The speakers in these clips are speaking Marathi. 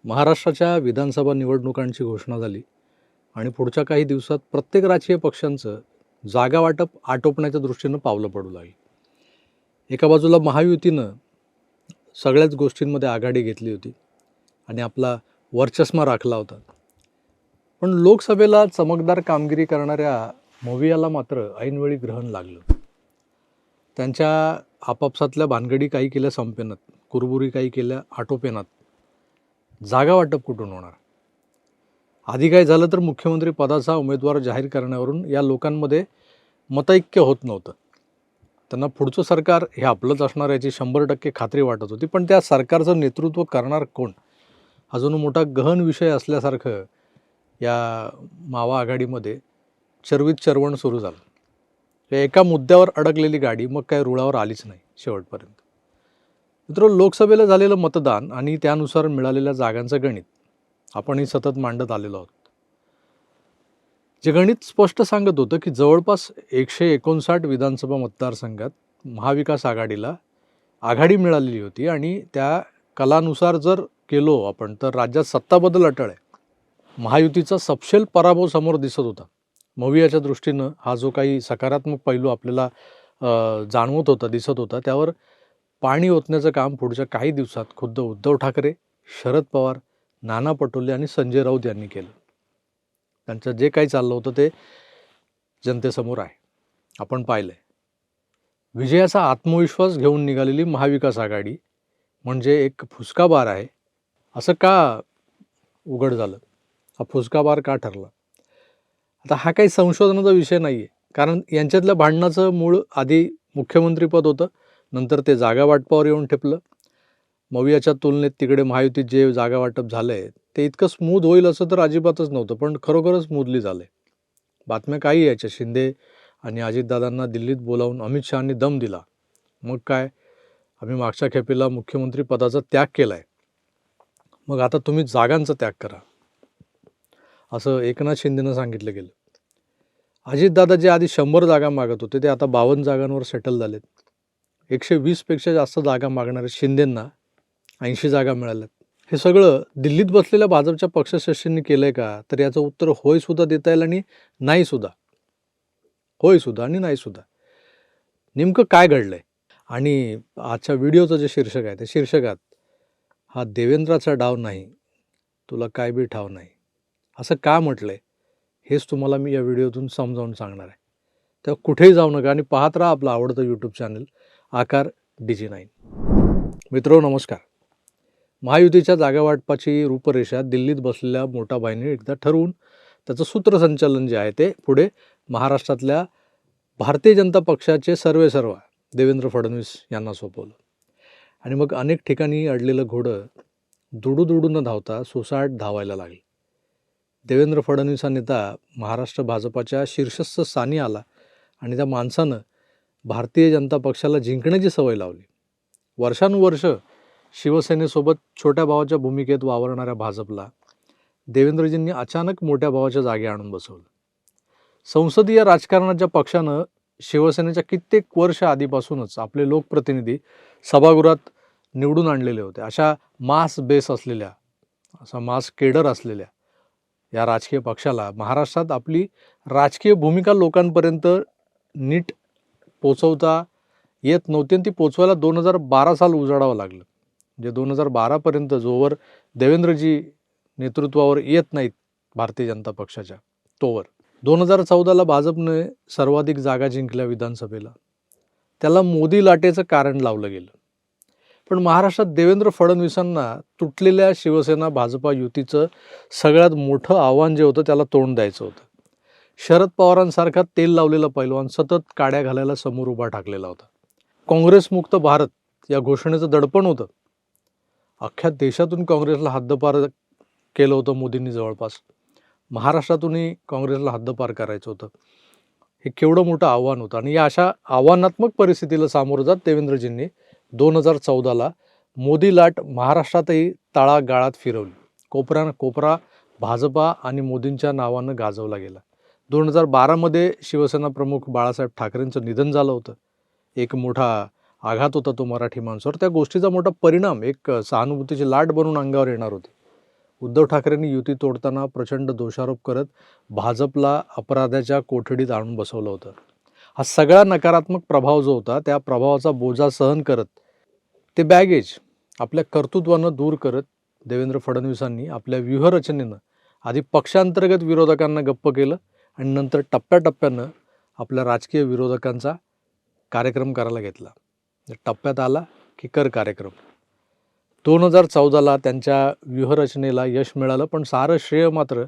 महाराष्ट्राच्या विधानसभा निवडणुकांची घोषणा झाली आणि पुढच्या काही दिवसात प्रत्येक राजकीय पक्षांचं जागा वाटप आटोपण्याच्या दृष्टीनं पावलं पडू लागली. एका बाजूला महायुतीनं सगळ्याच गोष्टींमध्ये आघाडी घेतली होती आणि आपला वर्चस्मा राखला होता. पण लोकसभेला चमकदार कामगिरी करणाऱ्या मोवियाला मात्र ऐनवेळी ग्रहण लागलं. त्यांच्या आपापसातल्या भानगडी काही केल्या संपेनात, कुरबुरी काही केल्या आटोपेनात. जागा वाटप कुठून होणार? आधी काय झालं तर मुख्यमंत्री पदाचा उमेदवार जाहीर करण्यावरून या लोकांमध्ये मतैक्य होत नव्हतं. त्यांना पुढचं सरकार हे आपलंच असणार याची 100% खात्री वाटत होती. पण त्या सरकारचं नेतृत्व करणार कोण? अजून मोठा गहन विषय असल्यासारखं या मावा आघाडीमध्ये चर्वित चर्वण सुरू झालं. एका मुद्द्यावर अडकलेली गाडी मग काय रुळावर आलीच नाही शेवटपर्यंत. मित्रांनो, लोकसभेला झालेलं मतदान आणि त्यानुसार मिळालेल्या जागांचं गणित आपणही सतत मांडत आलेलो आहोत. जे गणित स्पष्ट सांगत होतं की जवळपास 159 विधानसभा मतदारसंघात महाविकास आघाडीला आघाडी मिळालेली होती आणि त्या कलानुसार जर गेलो आपण तर राज्यात सत्ताबदल अटळ आहे. महायुतीचा सपशेल पराभव समोर दिसत होता. मोवियाच्या दृष्टीनं हा जो काही सकारात्मक पैलू आपल्याला जाणवत होता, दिसत होता, त्यावर पाणी ओतण्याचं काम पुढच्या काही दिवसात खुद्द उद्धव ठाकरे, शरद पवार, नाना पटोले आणि संजय राऊत यांनी केलं. त्यांचं जे काही चाललं होतं ते जनतेसमोर आहे, आपण पाहिलंय. विजयाचा आत्मविश्वास घेऊन निघालेली महाविकास आघाडी म्हणजे एक फुसका बार आहे असं का उघड झालं? हा फुसका बार का ठरला? आता हा काही संशोधनाचा विषय नाही आहे, कारण यांच्यातल्या भांडणाचं मूळ आधी मुख्यमंत्रीपद होतं, नंतर ते जागा वाटपावर येऊन ठेपलं. मोवियाच्या तुलनेत तिकडे महायुतीत जे जागा वाटप झालं आहे ते इतकं स्मूथ होईल असं तर अजिबातच नव्हतं, पण खरोखरच स्मूथली झालं आहे. बातम्या काही यायच्या, शिंदे आणि अजितदादांना दिल्लीत बोलावून अमित शहांनी दम दिला. मग काय, आम्ही मागच्या खेपेला मुख्यमंत्री पदाचा त्याग केला आहे, मग आता तुम्ही जागांचा त्याग करा, असं एकनाथ शिंदेनं सांगितलं गेलं. अजितदादा जे आधी 100 जागा मागत होते ते आता 52 जागांवर सेटल झालेत. 120पेक्षा जास्त जागा मागणाऱ्या शिंदेंना 80 जागा मिळाल्यात. हे सगळं दिल्लीत बसलेल्या भाजपच्या पक्षश्रेष्ठींनी केलंय का? तर याचं उत्तर होय सुद्धा देता येईल आणि नाही सुद्धा. होय सुद्धा आणि नाही सुद्धा. नेमकं काय घडलंय? आणि आजच्या व्हिडिओचं जे शीर्षक आहे त्या शीर्षकात हा देवेंद्राचा डाव नाही, तुला काय बी ठाव नाही, असं का म्हटलंय हेच तुम्हाला मी या व्हिडिओतून समजावून सांगणार आहे. तेव्हा कुठेही जाऊ नका आणि पाहत राहा आपलं आवडतं यूट्यूब चॅनल आकार DG9. मित्रांनो नमस्कार. महायुतीच्या जागा वाटपाची रूपरेषा दिल्लीत बसलेल्या मोठाबाईंनी एकदा ठरवून त्याचं सूत्रसंचालन जे आहे ते पुढे महाराष्ट्रातल्या भारतीय जनता पक्षाचे सर्वेसर्वा देवेंद्र फडणवीस यांना सोपवलं. आणि मग अनेक ठिकाणी अडलेलं घोडं दुडू न धावता सुसाट धावायला लागले. देवेंद्र फडणवीस हा नेता महाराष्ट्र भाजपाच्या शीर्षस्थ स्थानी आला आणि त्या माणसानं भारतीय जनता पक्षाला जिंकण्याची सवय लावली. वर्षानुवर्ष शिवसेनेसोबत छोट्या भावाच्या भूमिकेत वावरणाऱ्या भाजपला देवेंद्रजींनी अचानक मोठ्या भावाच्या जागी आणून बसवलं. संसदीय राजकारणाच्या पक्षानं शिवसेनेच्या कित्येक वर्ष आधीपासूनच आपले लोकप्रतिनिधी सभागृहात निवडून आणलेले होते. अशा मास बेस असलेल्या, असा मास केडर असलेल्या या राजकीय पक्षाला महाराष्ट्रात आपली राजकीय भूमिका लोकांपर्यंत नीट पोचवता येत नव्हती आणि ती पोचवायला 2012 साल उजाडावं लागलं. म्हणजे 2012पर्यंत जोवर देवेंद्रजी नेतृत्वावर येत नाहीत भारतीय जनता पक्षाच्या तोवर. 2014ला भाजपने सर्वाधिक जागा जिंकल्या विधानसभेला. त्याला मोदी लाटेचं कारण लावलं गेलं. पण महाराष्ट्रात देवेंद्र फडणवीसांना तुटलेल्या शिवसेना भाजपा युतीचं सगळ्यात मोठं आव्हान जे होतं त्याला तोंड द्यायचं होतं. शरद पवारांसारखा तेल लावलेला पैलवान सतत काड्या घालायला समोर उभा ठाकलेला होता. काँग्रेसमुक्त भारत या घोषणेचं दडपण होतं. अख्ख्या देशातून काँग्रेसला हद्दपार केलं होतं मोदींनी जवळपास. महाराष्ट्रातूनही काँग्रेसला हद्दपार करायचं होतं. हे केवढं मोठं आव्हान होतं आणि या अशा आव्हानात्मक परिस्थितीला सामोरं जात देवेंद्रजींनी 2014ला मोदी लाट महाराष्ट्रातही तळागाळात फिरवली. कोपरा भाजपा आणि मोदींच्या नावानं गाजवला गेला. 2012मध्ये शिवसेना प्रमुख बाळासाहेब ठाकरेंचं निधन झालं होतं. एक मोठा आघात होता तो मराठी माणसावर. त्या गोष्टीचा मोठा परिणाम एक सहानुभूतीची लाट बनून अंगावर येणार होती. उद्धव ठाकरेंनी युती तोडताना प्रचंड दोषारोप करत भाजपला अपराधाच्या कोठडीत आणून बसवलं होतं. हा सगळा नकारात्मक प्रभाव जो होता त्या प्रभावाचा बोजा सहन करत ते बॅगेज आपल्या कर्तृत्वानं दूर करत देवेंद्र फडणवीसांनी आपल्या व्यूहरचनेनं आधी पक्षांतर्गत विरोधकांना गप्प केलं आणि नंतर टप्प्याटप्प्यानं आपल्या राजकीय विरोधकांचा कार्यक्रम करायला घेतला. टप्प्यात आला की कर कार्यक्रम. 2014ला त्यांच्या व्यूहरचनेला यश मिळालं, पण सारं श्रेय मात्र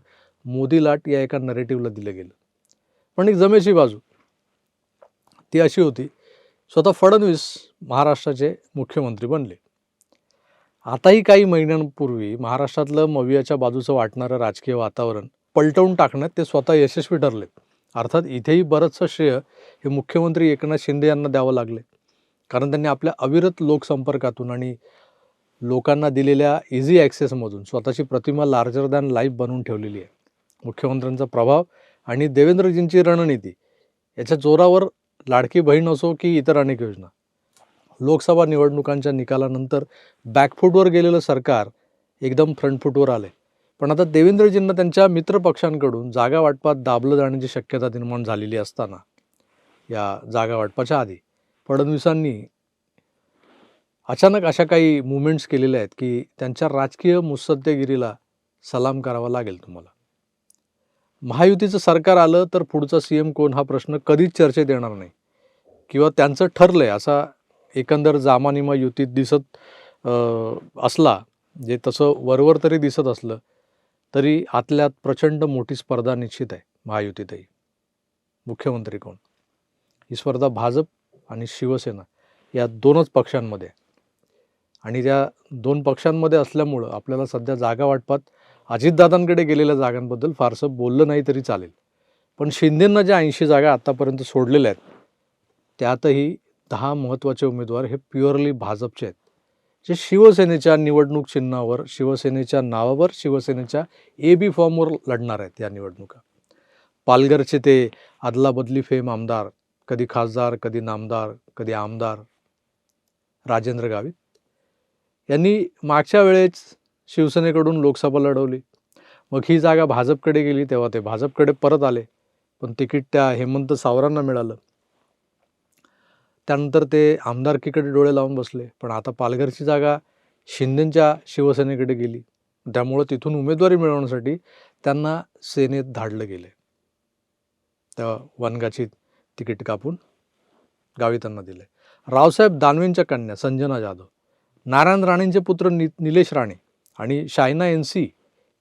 मोदी लाट या एका नरेटिव्हला दिलं गेलं. पण एक जमेची बाजू ती अशी होती, स्वतः फडणवीस महाराष्ट्राचे मुख्यमंत्री बनले. आताही काही महिन्यांपूर्वी महाराष्ट्रातलं मवियाच्या बाजूचं वाटणारं राजकीय वातावरण पलटवून टाकण्यात ते स्वतः यशस्वी ठरले. अर्थात इथेही बरंचसं श्रेय हे मुख्यमंत्री एकनाथ शिंदे यांना द्यावं लागले, कारण त्यांनी आपल्या अविरत लोकसंपर्कातून आणि लोकांना दिलेल्या इझी ॲक्सेसमधून स्वतःची प्रतिमा लार्जर दॅन लाईफ बनवून ठेवलेली आहे. मुख्यमंत्र्यांचा प्रभाव आणि देवेंद्रजींची रणनीती याच्या जोरावर लाडकी बहीण असो की इतर अनेक योजना, लोकसभा निवडणुकांच्या निकालानंतर बॅकफूटवर गेलेलं सरकार एकदम फ्रंटफूटवर आले. पण आता देवेंद्रजींना त्यांच्या मित्रपक्षांकडून जागा वाटपात दाबलं जाण्याची शक्यता निर्माण झालेली असताना या जागा वाटपाच्या आधी फडणवीसांनी अचानक अशा काही मुवमेंट्स केलेल्या आहेत की त्यांच्या राजकीय मुत्सद्देगिरीला सलाम करावा लागेल तुम्हाला. महायुतीचं सरकार आलं तर पुढचा CM कोण हा प्रश्न कधीच चर्चेत येणार नाही किंवा त्यांचं ठरलंय असा एकंदर जामानिमा युतीत दिसत असला, जे तसं वरवर तरी दिसत असलं तरी आतल्यात प्रचंड मोठी स्पर्धा निश्चित आहे महायुतीतही. मुख्यमंत्री कोण ही स्पर्धा भाजप आणि शिवसेना या दोनच पक्षांमध्ये, आणि त्या दोन पक्षांमध्ये असल्यामुळं आपल्याला सध्या जागा वाटपात अजितदादांकडे गेलेल्या जागांबद्दल फारसं बोललं नाही तरी चालेल. पण शिंदेंना ज्या 80 जागा आत्तापर्यंत सोडलेल्या आहेत त्यातही 10 महत्त्वाचे उमेदवार हे प्युअरली भाजपचे आहेत, जे शिवसेनेच्या निवडणूक चिन्हावर, शिवसेनेच्या नावावर, शिवसेनेच्या AB फॉर्मवर लढणार आहेत या निवडणुका. पालघरचे ते अदलाबदली फेम आमदार, कधी खासदार, कधी नामदार, कधी आमदार राजेंद्र गावित यांनी मागच्या वेळेस शिवसेनेकडून लोकसभा लढवली. मग ही जागा भाजपकडे गेली तेव्हा ते भाजपकडे परत आले, पण तिकीट त्या हेमंत सावरांना मिळालं. त्यानंतर ते आमदारकीकडे डोळे लावून बसले, पण आता पालघरची जागा शिंदेंच्या शिवसेनेकडे गेली. त्यामुळं तिथून उमेदवारी मिळवण्यासाठी त्यांना सेनेत धाडलं गेले. त्या वनगाची तिकीट कापून गावितांना दिले. रावसाहेब दानवेंच्या कन्या संजना जाधव, नारायण राणेंचे पुत्र निलेश राणे आणि शायना NC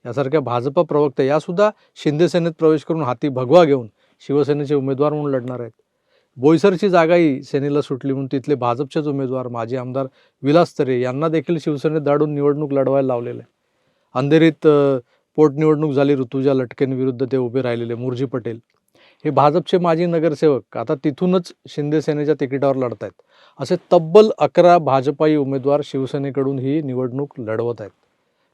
यासारख्या भाजपा प्रवक्त्या यासुद्धा शिंदे सेनेत प्रवेश करून हाती भगवा घेऊन शिवसेनेचे उमेदवार म्हणून लढणार आहेत. बोईसरची जागाही सेनेला सुटली म्हणून तिथले भाजपचेच उमेदवार माजी आमदार विलास तरे यांना देखील शिवसेनेत धाडून निवडणूक लढवायला लावलेलं आहे. अंधेरीत पोटनिवडणूक झाली, ऋतुजा लटकेंविरुद्ध ते उभे राहिलेले मुरजी पटेल हे भाजपचे माजी नगरसेवक आता तिथूनच शिंदे सेनेच्या तिकिटावर लढत आहेत. असे तब्बल 11 भाजपाई उमेदवार शिवसेनेकडून ही निवडणूक लढवत आहेत.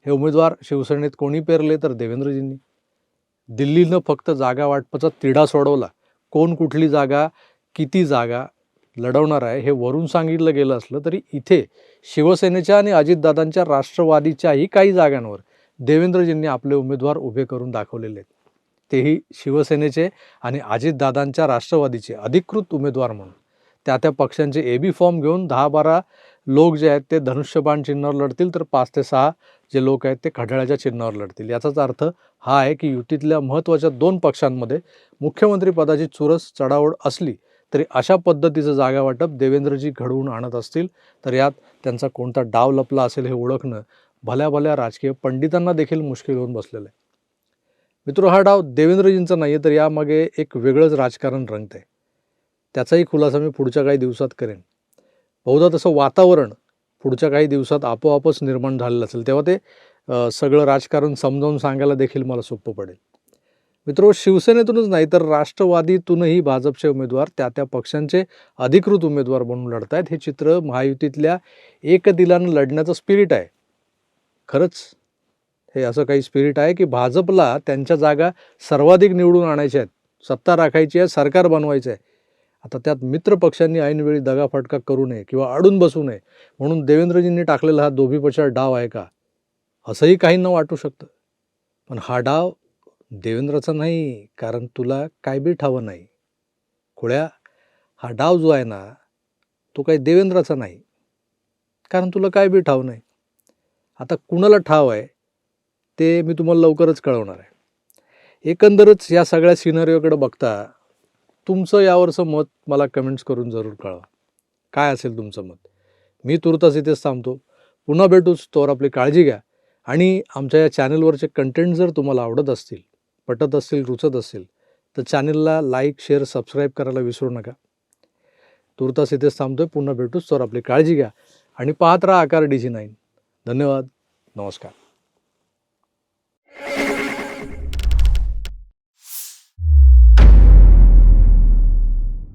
हे उमेदवार शिवसेनेत कोणी पेरले तर देवेंद्रजींनी. दिल्लीनं फक्त जागा वाटपाचा तिढा सोडवला. कोण कुठली जागा, किती जागा लढवणार आहे हे वरून सांगितलं गेलं असलं तरी इथे शिवसेनेच्या आणि अजितदादांच्या राष्ट्रवादीच्याही काही जागांवर देवेंद्रजींनी आपले उमेदवार उभे करून दाखवलेले आहेत. तेही शिवसेनेचे आणि अजितदादांच्या राष्ट्रवादीचे अधिकृत उमेदवार म्हणून. त्या पक्षांचे AB फॉर्म घेऊन 10-12 लोक जे आहेत ते धनुष्यबाण चिन्हावर लढतील, तर 5 ते 6 जे लोक आहेत ते खड्याळ्याच्या चिन्हावर लढतील. याचाच अर्थ हा आहे की युतीतल्या महत्त्वाच्या 2 पक्षांमध्ये मुख्यमंत्रीपदाची चुरस चढाओढ असली तरी अशा पद्धतीचं जागा वाटप देवेंद्रजी घडवून आणत असतील तर यात त्यांचा कोणता डाव लपला असेल हे ओळखणं भल्या भल्या राजकीय पंडितांना देखील मुश्किल होऊन बसलेलं आहे. मित्र, हा डाव देवेंद्रजींचा नाही आहे, तर यामागे एक वेगळंच राजकारण रंगत आहे. त्याचाही खुलासा मी पुढच्या काही दिवसात करेन. बहुधा तसं वातावरण पुढच्या काही दिवसात आपोआपच निर्माण झालेलं असेल, तेव्हा ते सगळं राजकारण समजावून सांगायला देखील मला सोपं पडेल. मित्र, शिवसेनेतूनच नाही तर राष्ट्रवादीतूनही भाजपचे उमेदवार त्या पक्षांचे अधिकृत उमेदवार बनून लढत आहेत. हे चित्र महायुतीतल्या एकदिलानं लढण्याचं स्पिरिट आहे. खरंच हे असं काही स्पिरिट आहे की भाजपला त्यांच्या जागा सर्वाधिक निवडून आणायच्या आहेत, सत्ता राखायची आहे, सरकार बनवायचं आहे. आता त्यात मित्रपक्षांनी ऐनवेळी दगाफटका करू नये किंवा अडून बसू नये म्हणून देवेंद्रजींनी टाकलेला हा दोभीपछाड डाव आहे का? असंही काहींना वाटू शकतं. पण हा डाव देवेंद्रचा नाही, कारण तुला काय बी ठावं नाही. खुळ्या, हा डाव जो आहे ना, तो काही देवेंद्रचा नाही, कारण तुला काय बी ठाव नाही. आता कुणाला ठाव आहे ते मी तुम्हाला लवकरच कळवणार आहे. एकंदरच या सगळ्या सिनारिओकडे बघता तुमचं यावरचं मत मला कमेंट्स करून जरूर कळवा. काय असेल तुमचं मत? मी तुर्तास इथेच थांबतो. पुन्हा भेटूच. तोवर आपली काळजी घ्या. आणि आमच्या या चॅनलवरचे कंटेंट जर तुम्हाला आवडत असतील, पटत असतील, रुचत असतील, तर चॅनलला लाईक, शेअर, सबस्क्राईब करायला विसरू नका. तुर्तास इथेच थांबतोय. पुन्हा भेटूच. तोवर आपली काळजी घ्या आणि पाहत राहा आकार DG9. धन्यवाद. नमस्कार.